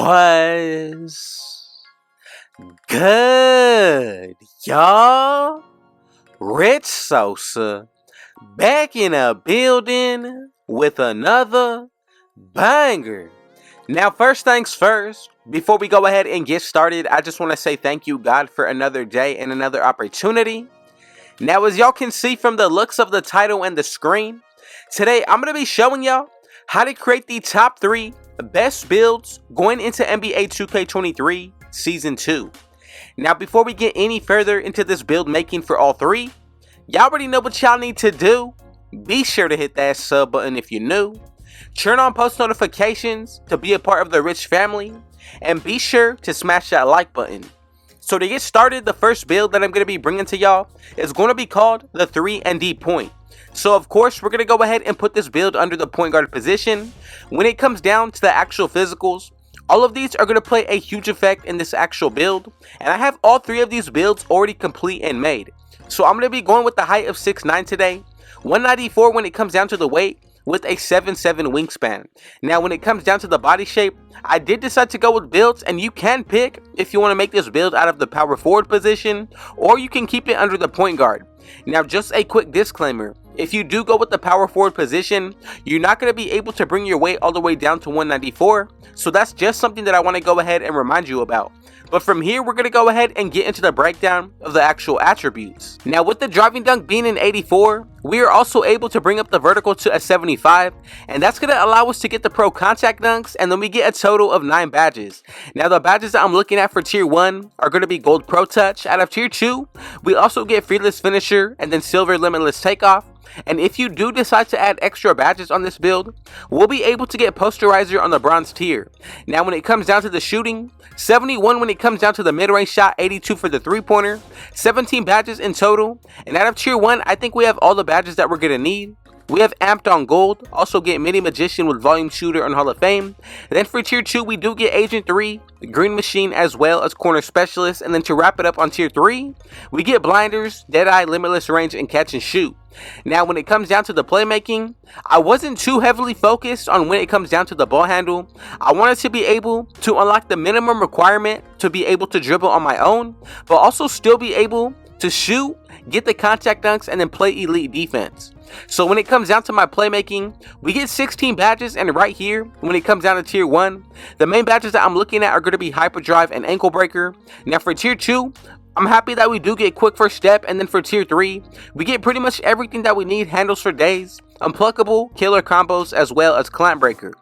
Was good, y'all? Rich Sosa back in a building with another banger. Now, first things first, before we go ahead and get started, I just want to say thank you, God, for another day and another opportunity. Now, as y'all can see from the looks of the title and the screen, today I'm going to be showing y'all how to create the top 3 best builds going into NBA 2K23 Season 2. Now, before we get any further into this build making for all 3, y'all already know what y'all need to do. Be sure to hit that sub button if you're new. Turn on post notifications to be a part of the Rich family. And be sure to smash that like button. So to get started, the first build that I'm going to be bringing to y'all is going to be called the 3-and-D point. So of course, we're going to go ahead and put this build under the point guard position. When it comes down to the actual physicals, all of these are going to play a huge effect in this actual build. And I have all 3 of these builds already complete and made. So I'm going to be going with the height of 6'9" today, 194 when it comes down to the weight, with a 7'7" wingspan. Now when it comes down to the body shape, I did decide to go with builds, and you can pick if you want to make this build out of the power forward position, or you can keep it under the point guard. Now just a quick disclaimer, if you do go with the power forward position, you're not going to be able to bring your weight all the way down to 194, so that's just something that I want to go ahead and remind you about. But from here, we're going to go ahead and get into the breakdown of the actual attributes. Now, with the driving dunk being an 84, we are also able to bring up the vertical to a 75, and that's going to allow us to get the pro contact dunks, and then we get a total of 9 badges. Now, the badges that I'm looking at for tier 1 are going to be gold pro touch. Out of tier 2, we also get fearless finisher and then silver limitless takeoff. And if you do decide to add extra badges on this build, we'll be able to get posterizer on the bronze tier. Now when it comes down to the shooting, 71 when it comes down to the mid-range shot, 82 for the 3-pointer, 17 badges in total. And out of tier 1, I think we have all the badges that we're going to need. We have Amped on gold, also get Mini Magician with Volume Shooter on Hall of Fame. And then for tier 2, we do get Agent 3, Green Machine, as well as Corner Specialist. And then to wrap it up on tier 3, we get Blinders, Deadeye, Limitless Range, and Catch and Shoot. Now when it comes down to the playmaking, I wasn't too heavily focused on when it comes down to the ball handle. I wanted to be able to unlock the minimum requirement to be able to dribble on my own, but also still be able to shoot, get the contact dunks, and then play elite defense. So when it comes down to my playmaking, we get 16 badges, and right here, when it comes down to tier 1, the main badges that I'm looking at are going to be Hyperdrive and Ankle Breaker. Now for tier 2, I'm happy that we do get quick first step, and then for tier 3, we get pretty much everything that we need: handles for days, unpluckable, killer combos, as well as clamp breaker.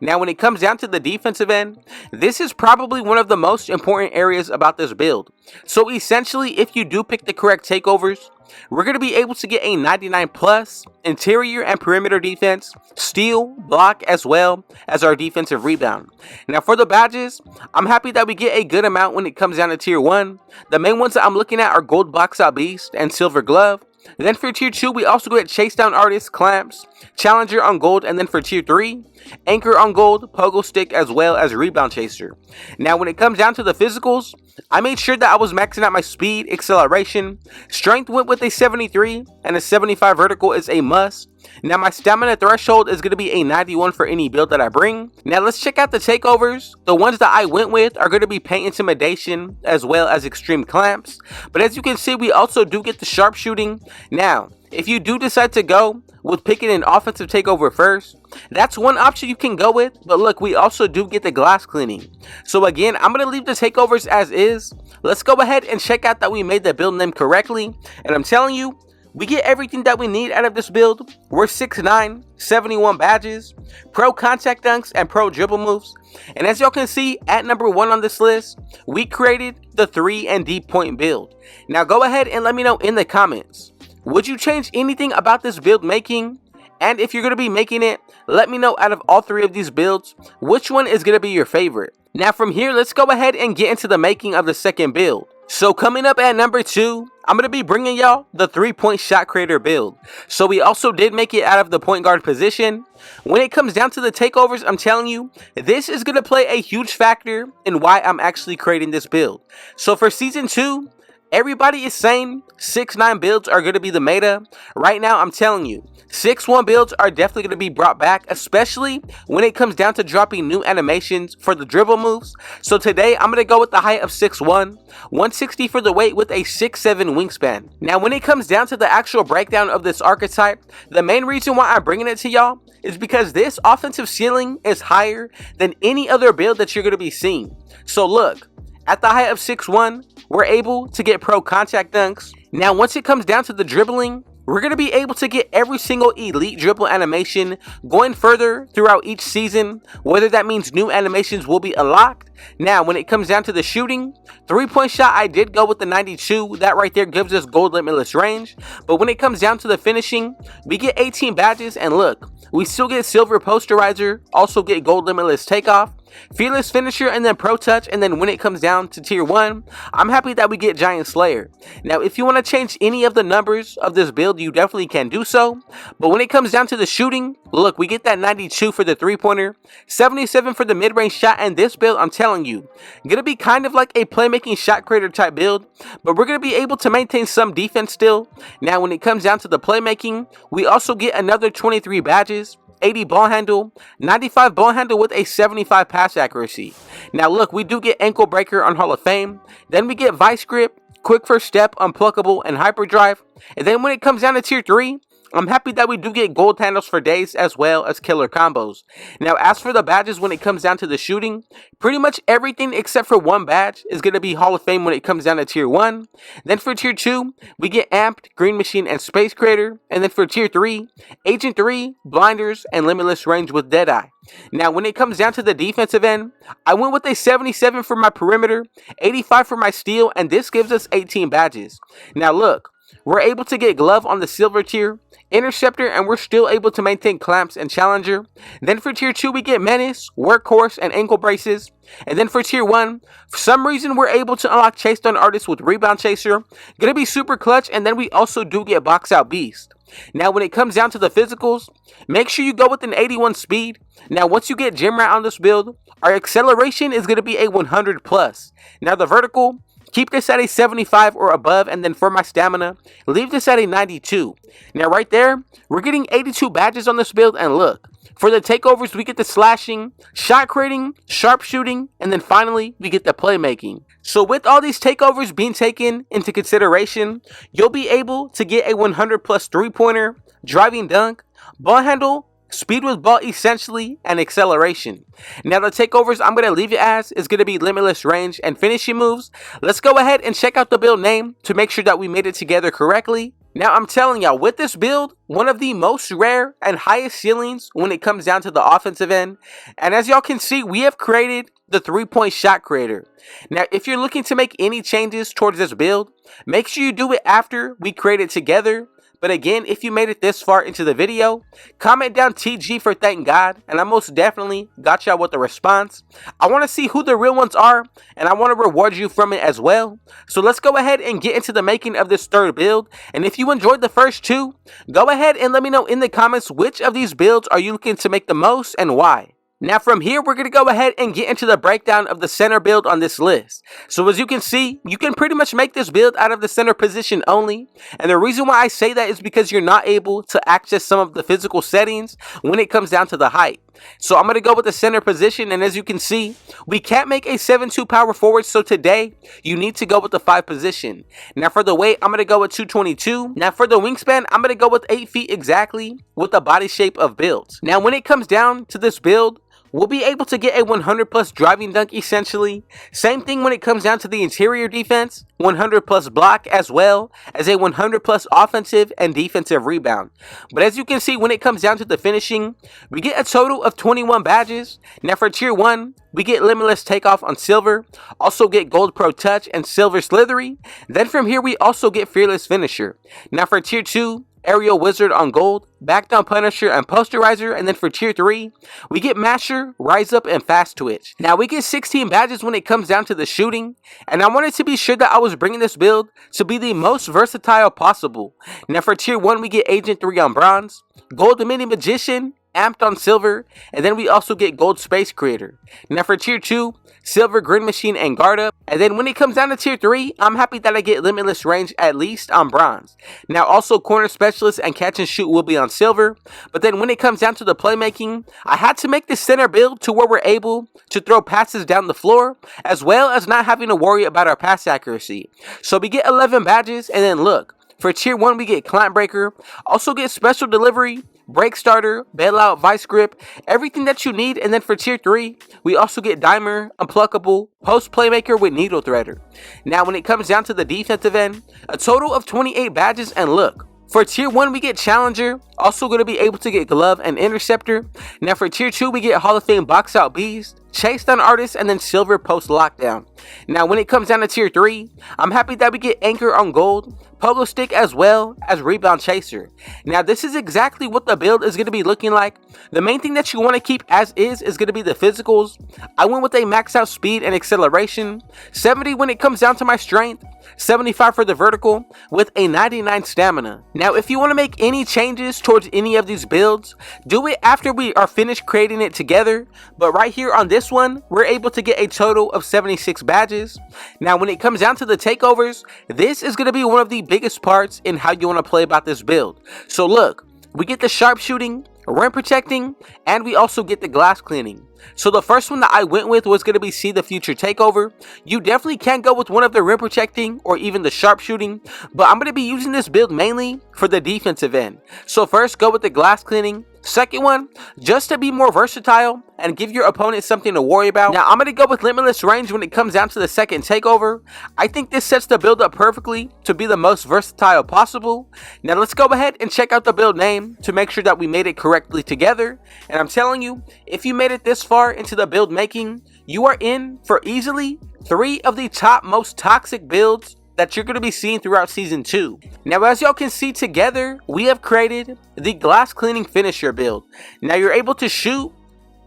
Now when it comes down to the defensive end, this is probably one of the most important areas about this build. So essentially, if you do pick the correct takeovers, we're going to be able to get a 99 plus interior and perimeter defense, steal, block, as well as our defensive rebound. Now for the badges, I'm happy that we get a good amount when it comes down to tier 1. The main ones that I'm looking at are gold box out beast and silver glove. And then for tier 2, we also get chase down artist, clamps, challenger on gold, and then for tier 3, anchor on gold, pogo stick, as well as rebound chaser. Now when it comes down to the physicals, I made sure that I was maxing out my speed, acceleration, strength went with a 73, and a 75 vertical is a must. Now my stamina threshold is going to be a 91 for any build that I bring. Now let's check out the takeovers. The ones that I went with are going to be paint intimidation as well as extreme clamps. But as you can see, we also do get the sharpshooting. Now if you do decide to go with picking an offensive takeover first, that's one option you can go with. But look, we also do get the glass cleaning. So again, I'm going to leave the takeovers as is. Let's go ahead and check out that we made the build name correctly. And I'm telling you, we get everything that we need out of this build. We're 6'9", 71 badges, pro contact dunks, and pro dribble moves. And as y'all can see, at number 1 on this list, we created the 3-and-D point build. Now go ahead and let me know in the comments, would you change anything about this build making? And if you're going to be making it, let me know out of all 3 of these builds, which one is going to be your favorite. Now from here, let's go ahead and get into the making of the second build. So coming up at number 2, I'm going to be bringing y'all the 3-point shot creator build. So we also did make it out of the point guard position. When it comes down to the takeovers, I'm telling you, this is going to play a huge factor in why I'm actually creating this build. So for season 2, everybody is saying 6-9 builds are going to be the meta. Right now, I'm telling you, 6-1 builds are definitely going to be brought back, especially when it comes down to dropping new animations for the dribble moves. So today, I'm going to go with the height of 6'1", 160 for the weight with a 6'7" wingspan. Now, when it comes down to the actual breakdown of this archetype, the main reason why I'm bringing it to y'all is because this offensive ceiling is higher than any other build that you're going to be seeing. So look, at the height of 6'1", we're able to get pro contact dunks. Now, once it comes down to the dribbling, we're going to be able to get every single elite dribble animation going further throughout each season, whether that means new animations will be unlocked. Now, when it comes down to the shooting, 3-point shot, I did go with the 92. That right there gives us gold limitless range. But when it comes down to the finishing, we get 18 badges, and look, we still get silver posterizer, also get gold limitless takeoff, fearless finisher, and then pro touch. And then when it comes down to tier 1, I'm happy that we get giant slayer. Now, if you want to change any of the numbers of this build, you definitely can do so. But when it comes down to the shooting, look, we get that 92 for the 3-pointer, 77 for the mid-range shot, and this build, I'm telling you, gonna be kind of like a playmaking shot creator type build, but we're gonna be able to maintain some defense still. Now, when it comes down to the playmaking, we also get another 23 badges, 80 ball handle, 95 ball handle with a 75 pass accuracy. Now look, we do get ankle breaker on Hall of Fame, then we get vice grip, quick first step, unpluckable, and hyperdrive. And then when it comes down to tier 3, I'm happy that we do get gold handles for days as well as killer combos. Now, as for the badges, when it comes down to the shooting, pretty much everything except for one badge is going to be Hall of Fame when it comes down to tier 1. Then for tier 2, we get Amped, Green Machine, and Space Creator. And then for tier 3, Agent 3, Blinders, and Limitless Range with Deadeye. Now, when it comes down to the defensive end, I went with a 77 for my perimeter, 85 for my steal, and this gives us 18 badges. Now look, we're able to get glove on the silver tier, interceptor, and we're still able to maintain clamps and challenger. Then for tier 2, we get menace, workhorse, and ankle braces. And then for tier 1, for some reason we're able to unlock chase down artist with rebound chaser, gonna be super clutch. And then we also do get box out beast. Now, when it comes down to the physicals, make sure you go with an 81 speed. Now, once you get gym rat on this build, our acceleration is going to be a 100 plus. Now, the vertical, keep this at a 75 or above, and then for my stamina, leave this at a 92. Now, right there, we're getting 82 badges on this build, and look, for the takeovers, we get the slashing, shot creating, sharpshooting, and then finally, we get the playmaking. So with all these takeovers being taken into consideration, you'll be able to get a 100 plus 3-pointer, driving dunk, ball handle, speed with ball essentially, and acceleration. Now the takeovers I'm going to leave it as is going to be limitless range and finishing moves. Let's go ahead and check out the build name to make sure that we made it together correctly. Now I'm telling y'all, with this build, one of the most rare and highest ceilings when it comes down to the offensive end. And as y'all can see, we have created the 3-point shot creator. Now, if you're looking to make any changes towards this build, make sure you do it after we create it together. But again, if you made it this far into the video, comment down TG for thank God, and I most definitely got y'all with a response. I want to see who the real ones are, and I want to reward you from it as well. So let's go ahead and get into the making of this third build. And if you enjoyed the first two, go ahead and let me know in the comments which of these builds are you looking to make the most and why. Now from here, we're going to go ahead and get into the breakdown of the center build on this list. So as you can see, you can pretty much make this build out of the center position only. And the reason why I say that is because you're not able to access some of the physical settings when it comes down to the height. So I'm going to go with the center position, and as you can see, we can't make a 7'2" power forward, so today you need to go with the 5 position. Now for the weight, I'm going to go with 222. Now for the wingspan, I'm going to go with 8 feet exactly with the body shape of build. Now when it comes down to this build, we'll be able to get a 100 plus driving dunk essentially. Same thing when it comes down to the interior defense, 100 plus block as well as a 100 plus offensive and defensive rebound. But as you can see, when it comes down to the finishing, we get a total of 21 badges. Now for tier 1, we get limitless takeoff on silver, also get gold pro touch and silver slithery. Then from here, we also get fearless finisher. Now for tier 2, aerial wizard on gold, back down punisher and posterizer. And then for tier 3, we get masher, rise up, and fast twitch. Now we get 16 badges when it comes down to the shooting, and I wanted to be sure that I was bringing this build to be the most versatile possible. Now for tier 1, we get agent 3 on bronze, gold mini magician, amped on silver, and then we also get gold space creator. Now for tier 2, silver green machine and guard up, and then when it comes down to tier 3, I'm happy that I get limitless range at least on bronze. Now also corner specialist and catch and shoot will be on silver, but then when it comes down to the playmaking, I had to make the center build to where we're able to throw passes down the floor, as well as not having to worry about our pass accuracy. So we get 11 badges, and then look, for tier 1 we get clamp breaker, also get special delivery, break starter, bailout, vice grip, everything that you need. And then for tier 3, we also get dimer, unpluckable, post playmaker with needle threader. Now when it comes down to the defensive end, a total of 28 badges, and look, for tier 1 we get challenger, also going to be able to get glove and interceptor. Now for tier 2 we get Hall of Fame box out beast, chase down artist, and then silver post lockdown. Now when it comes down to tier 3, I'm happy that we get anchor on gold, pogo stick, as well as rebound chaser. Now this is exactly what the build is going to be looking like. The main thing that you want to keep as is going to be the physicals. I went with a max out speed and acceleration, 70 when it comes down to my strength, 75 for the vertical, with a 99 stamina. Now if you want to make any changes towards any of these builds, do it after we are finished creating it together. But right here on this one, we're able to get a total of 76 badges. Now when it comes down to the takeovers, this is going to be one of the biggest parts in how you want to play about this build. So look, we get the sharpshooting, rim protecting, and we also get the glass cleaning. So the first one that I went with was going to be See the Future Takeover. You definitely can go with one of the rim protecting or even the sharpshooting, but I'm going to be using this build mainly for the defensive end. So first, go with the glass cleaning. Second one, just to be more versatile and give your opponent something to worry about. Now I'm going to go with limitless range when it comes down to the second takeover. I think this sets the build up perfectly to be the most versatile possible. Now let's go ahead and check out the build name to make sure that we made it correctly together. And I'm telling you, if you made it this far into the build making, you are in for easily 3 of the top most toxic builds that you're going to be seeing throughout season 2. Now as y'all can see together, we have created the glass cleaning finisher build. Now you're able to shoot,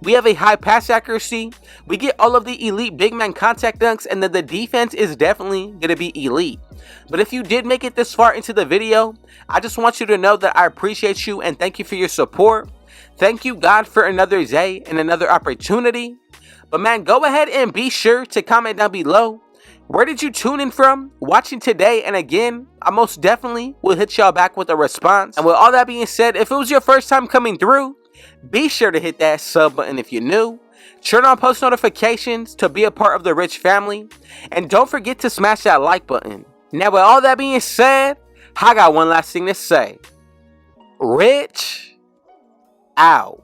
we have a high pass accuracy, we get all of the elite big man contact dunks, and then the defense is definitely going to be elite. But if you did make it this far into the video, I just want you to know that I appreciate you and thank you for your support. Thank you God for another day and another opportunity. But man, go ahead and be sure to comment down below, where did you tune in from, watching today? And again, I most definitely will hit y'all back with a response. And with all that being said, if it was your first time coming through, be sure to hit that sub button if you're new. Turn on post notifications to be a part of the Rich family. And don't forget to smash that like button. Now with all that being said, I got one last thing to say. Rich out.